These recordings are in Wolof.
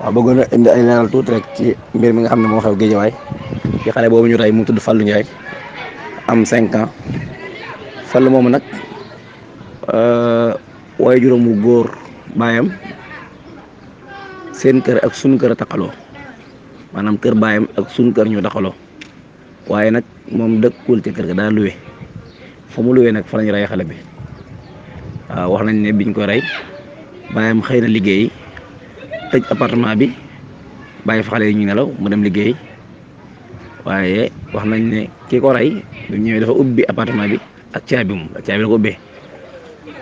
waaw bëggoon a indi ay leeral tuuti rek ci mbir mi nga xam ne moo xew Géejawaay ci xale boobu ñu rey mu tudd Fallou Ndiaye am 5 ans Fallou moomu nag waaye juróom bu góor baayam seen kër ak sunu kër a taqaloo maanaam kër baayam ak sunu kër ñoo taqaloo waaye nag moom dëkkul ci kër ga daa luwe fa mu luwe nag fa lañu rey xale bi waaw wax nañ ne biñ ko rey baayam xëy na liggéey tëj appartement bi bàyyi fa xale yi ñu nelaw mu dem liggéey waaye wax nañ ne ki ko rey bi ñëwee dafa ubbi appartement bi ak caabi moom ak caabi la ko ubbee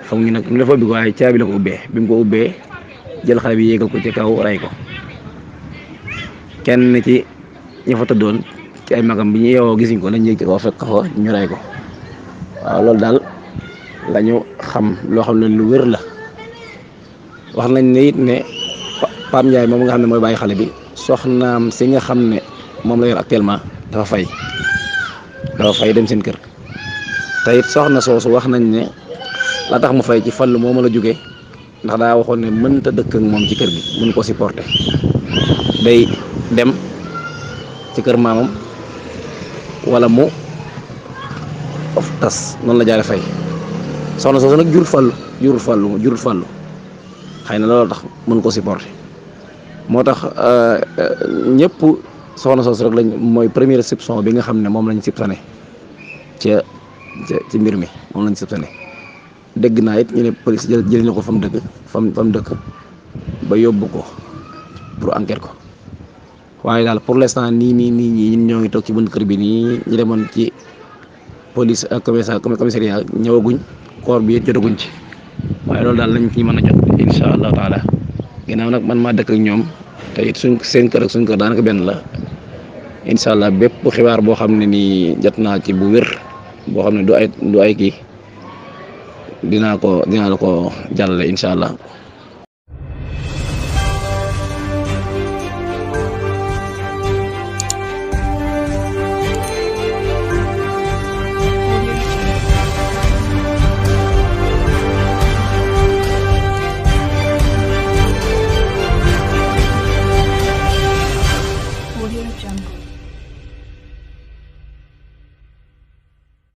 xamuñu nag mu dafa ubbi ko waaye caabi la ko ubbee bi mu ko ubbee jël xale bi yéegal ko ci kaw rey ko kenn ci ña fa tëddoon ci ay magam bi ñu yeewoo gisuñ ko lañ yéeg ci kaw fekk ko fa ñu rey ko waaw loolu daal lañu xam loo xam ne lu wér la wax nañ ne it ne Pam Ndiaye moom nga xam ne mooy bàyyi xale bi soxnaam si nga xam ne moom la yor actuellement dafa fay dem seen kër te it soxna soosu wax nañ ne la tax mu fay ci Fallou moo la jógee ndax daa waxoon ne mënta dëkk ak moom ci kër gi mën ko supporter day dem ci kër maamam wala mu of tas noonu la jaare fay soxna soosu nag jurul Fallou xëy na loolu tax mën ko supporter moo tax ñëpp soxna soosu rek lañ mooy première soupçon bi nga xam ne moom lañ soupçonné ci mbir mi moom lañ soupçonné dégg naa it ñu ne police jël na ko fa mu dëkk ba yóbbu ko pour enquête ko waaye daal pour l'instant nii ñun ñoo ngi toog ci bunt kër bi nii ñu demoon ci police ak commissariat ñëwaguñ corps bi jotaguñ ci waaye loolu daal lañ ci mën a jot incha allahu taala ginnaaw nag man maa dëkk ak ñoom te it seen kër ak suñ kër daanaka benn la incha allah bépp xibaar boo xam ne nii jot naa ci bu wér boo xam ne du ay kii dinaa la ko jàllale incha allah.